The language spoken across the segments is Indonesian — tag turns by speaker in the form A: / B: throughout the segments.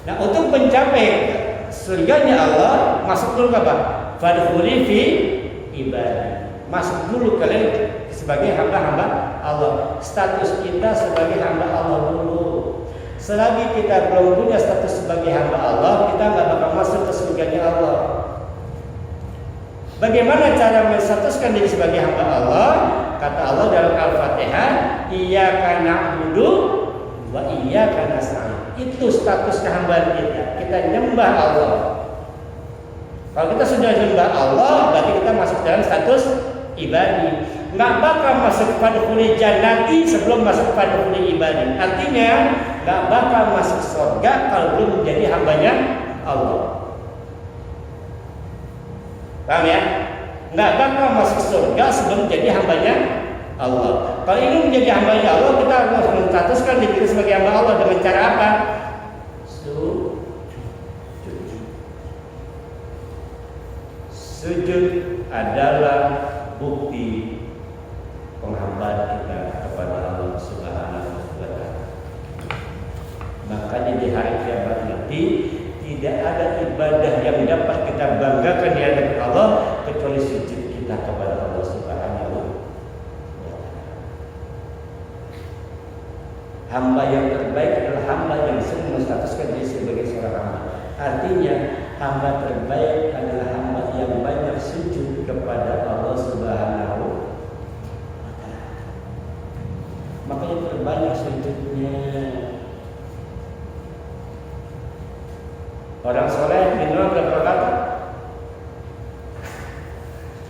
A: Nah, untuk mencapai surganya Allah, masuk dulu apa? Fadkhuli fi ibadi. Masuk dulu kalian sebagai hamba-hamba Allah. Status kita sebagai hamba Allah dulu. Selagi kita belum punya status sebagai hamba Allah, kita nggak bakal masuk ke surganya Allah. Bagaimana cara menstatuskan diri sebagai hamba Allah? Kata Allah dalam Al-Fatihah, Iyyaka na'budu wa iyyaka nasta'in. Itu status kehambaan kita. Kita nyembah Allah. Kalau kita sudah nyembah Allah, berarti kita masuk dalam status ibadi. Nggak bakal masuk pada kuli jannati sebelum masuk pada kuli ibadi. Artinya nggak bakal masuk surga kalau belum menjadi hambanya Allah. Paham ya? Nggak bakal masuk surga sebelum menjadi hambanya Allah. Kalau ingin menjadi hambanya Allah, kita harus menstatuskan diri kita sebagai hamba Allah dengan cara apa? Sujud adalah bukti penghambaan kita kepada Allah Subhanahu wa Ta'ala. Makanya di hari kiamat nanti tidak ada ibadah yang dapat kita banggakan di hadapan Allah kecuali sujud kita kepada Allah Subhanahu wa Ta'ala. Hamba yang terbaik adalah hamba yang sering menstatuskan diri sebagai seorang hamba. Artinya hamba terbaik adalah hamba yang banyak sujud kepada Allah Subhanahu wa Ta'ala. Makanya terbanyak sujudnya. Orang soleh minimal berapa rakaat?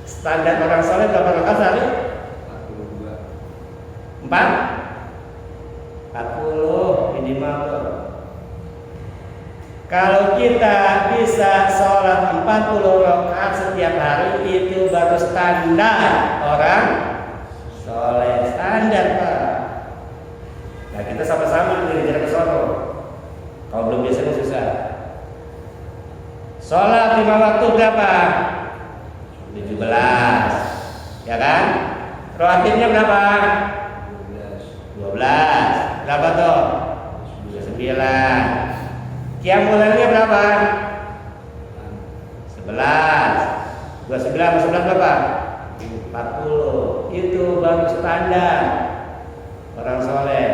A: Standar orang soleh berapa rakaat sehari? 42. 40 minimal. Kalau kita bisa sholat 40 rakaat setiap hari, itu baru standar orang soleh. Standar, Pak. Nah, kita sama-sama dari jarak ke sono. Kalau belum biasa susah. Sholat 5 waktu berapa? 17. Ya kan? Rawatibnya berapa? 12. Berapa tuh? 9. Qiyamul lailnya berapa? 11. 29 sama 11 berapa? 40. Itu baru standar orang soleh.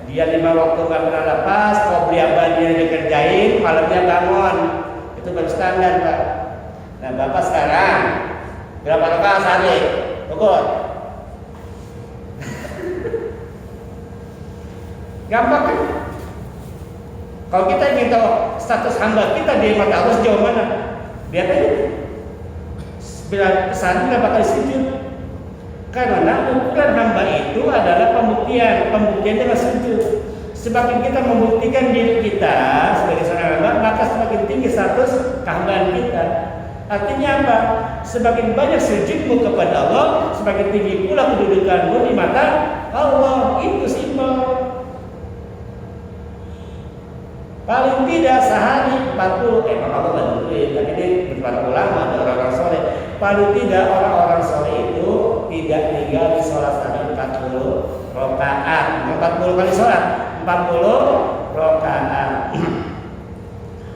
A: Dia 5 waktu gak pernah lepas, qobliyah abadiyah dikerjain, malamnya bangun. Itu baru standar, Pak. Nah, Bapak sekarang berapa rakaat sehari? Ukur. Gampang kan? Kalau kita ingin tahu status hamba kita di mata Allah sejauh mana, lihat aja. Saat kita bakal sujud. Karena ukuran hamba itu adalah pembuktian dengan sujud. Semakin kita membuktikan diri kita sebagai seorang hamba, maka semakin tinggi status kehambaan kita. Artinya apa? Semakin banyak sujudmu kepada Allah, semakin tinggi pula kedudukanmu di mata Allah. Itu simpel. Paling tidak sehari 40, kalau dulu tapi ini para ulama dan orang-orang soleh. Paling tidak orang-orang soleh itu tidak tinggal di sholat sehari 40 rakaat, 40 kali sholat, 40 rakaat.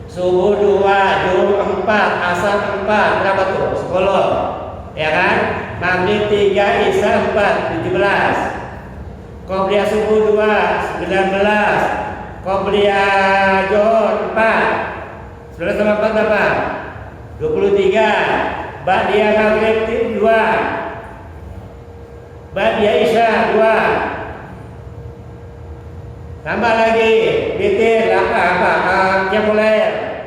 A: Subuh 2, zuhur 4, asar 4, berapa tuh? 10, ya kan? Maghrib 3, isya 4, 17. Qobliyah subuh 2, 19. Qobliyah zuhur 4. 11 sama 4 berapa? 23. Ba'diyah maghrib 2. Ba'diyah isya 2. Tambah lagi witir qiyamul lail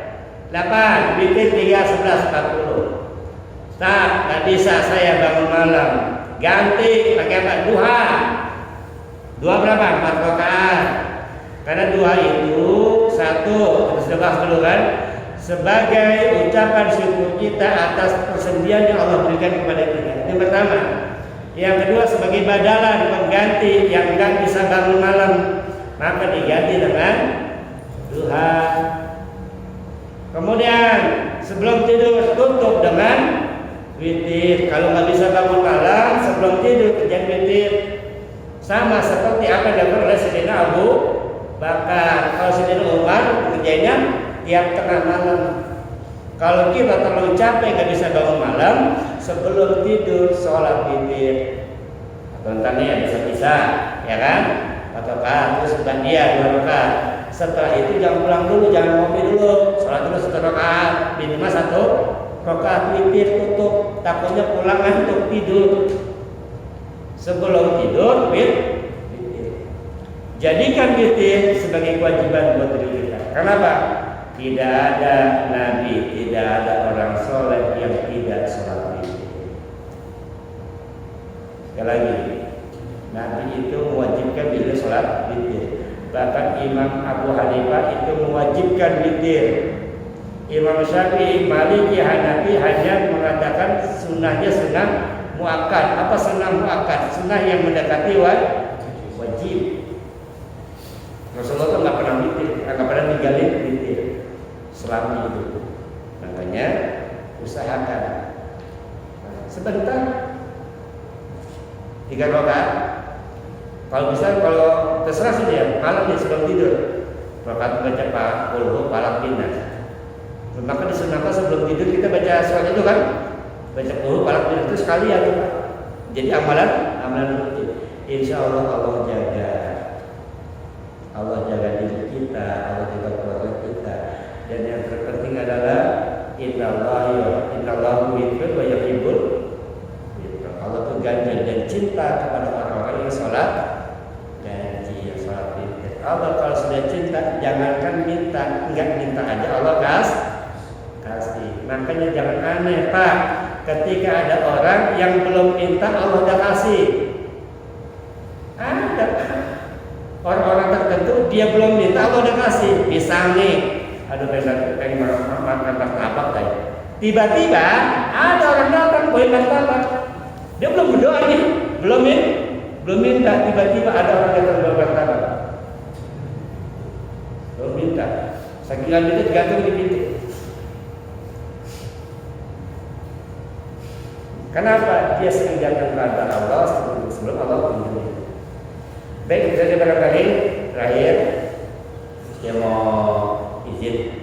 A: 8, witir 3, 11, 40. Nggak bisa saya bangun malam, ganti pakai apa? Duha. Duha berapa? 4 rakaat. Karena duha itu satu, kita sudah bahas dulu kan, sebagai ucapan syukur kita atas persendian yang Allah berikan kepada kita. Yang pertama. Yang kedua sebagai badalan pengganti yang nggak bisa bangun malam, maka diganti dengan duha. Kemudian sebelum tidur tutup dengan witir. Kalau nggak bisa bangun malam, sebelum tidur kerjain witir. Sama seperti apa yang dilakukan oleh Sayyidina Abu Bakar. Kalau Sayyidina Umar ngerjainnya tiap tengah malam. Kalau kita terlalu capek nggak bisa bangun malam, sebelum tidur sholat witir. Contohnya bisa, ya kan? 4 rakaat, terus dia 2 rakaat. Setelah itu jangan pulang dulu, jangan ngopi dulu, sholat dulu 1 rakaat, minimal 1 rakaat witir tutup. Takutnya pulang ngantuk tidur. Sebelum tidur witir. Jadikan witir sebagai kewajiban buat diri kita. Kenapa? Tidak ada nabi, tidak ada orang soleh yang tidak sholat witir. Sekali lagi, nabi itu mewajibkan diri sholat witir. Bahkan Imam Abu Hanifah itu mewajibkan witir. Imam Syafi'i, Maliki, Hanafi hanya mengatakan sunnahnya sunnah muakkad. Apa sunnah muakkad? Sunnah yang mendekati wajib. Rasulullah itu nggak pernah witir, nggak pernah ninggalin witir selama hidup. Makanya usahakan sebentar 3 rakaat. Kalau bisa, kalau terserah sih dia, malam dia sebelum tidur, rakaat baca Pak Qul Falaq Nas. Maka disunahkan sebelum tidur kita baca surat itu kan, baca Qul Falaq Nas itu sekalian. Jadi amalan rutin. Insya Allah Allah jaga diri kita, Allah jaga keluarga kita. Dan yang terpenting adalah Innallaha yuhibbul wa yuhibbul. Allah itu ganjil dan cinta kepada orang-orang yang sholat janji, yang sholat witir. Allah kalau sudah cinta, jangankan minta, enggak minta aja Allah kasih. Makanya jangan aneh Pak, ketika ada orang yang belum minta Allah udah kasih. Ada orang-orang tertentu dia belum minta Allah udah kasih. Pisang nih, aduh pengen makan martabak tadi. Tiba-tiba ada orang datang bawa martabak. Dia belum berdoa nih, belum minta. Tiba-tiba ada orang datang bawa martabak. Belum minta. Saking ambilnya digantung di pintu. Kenapa? Dia sering datang kepada Allah sebelum Allah mengunjungi. Baik, jadi barangkali terakhir saya mau izin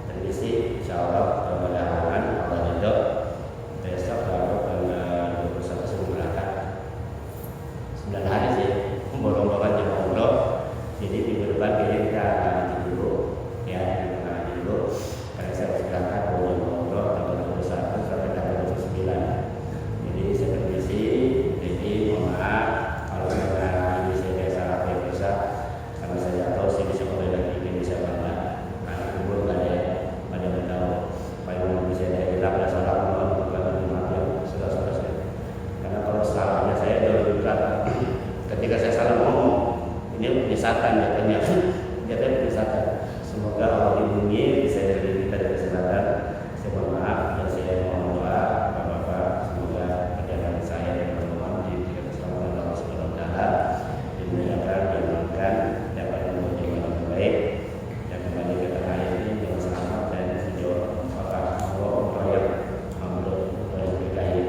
A: permisi, insyaallah mudah-mudahan Allah ridho besok baru tanggal 21 sebelum berangkat 9 hari sih borong-borongan jam umroh. Jadi minggu depan kayaknya kita ngaji dulu ya, kita ngaji dulu karena saya harus berangkat mau umroh tanggal 21 sampai tanggal 29. Jadi saya permisi, jadi mohon maaf kalau ada karena saya tahu saya bisa kembali lagi ke Indonesia karena kubur nggak ada pada tahu paling bisa ada hilang dan salah bukan maaf ya saudara saya. Karena kalau salahnya saya jauh lebih berat. Ketika saya salah ngomong ini penyesatan ya ternyata penyesatan. Semoga Allah lindungi saya dari kita dari kesalahan. Saya mohon maaf dan saya mohon doa Bapak-bapak semoga perjalanan saya dan teman-teman di keselamatan Allah Subhanahu wa taala dimuliakan, diamankan, dapat membawa yang baik dan kembali ke tanah air ini dengan selamat dan sejauh apakah Allah yang mabrur yang berkahi.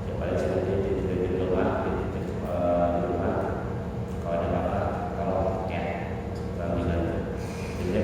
A: Yang paling seperti di rumah, di rumah kalau ada apa kalau ya kami bantu. Jadi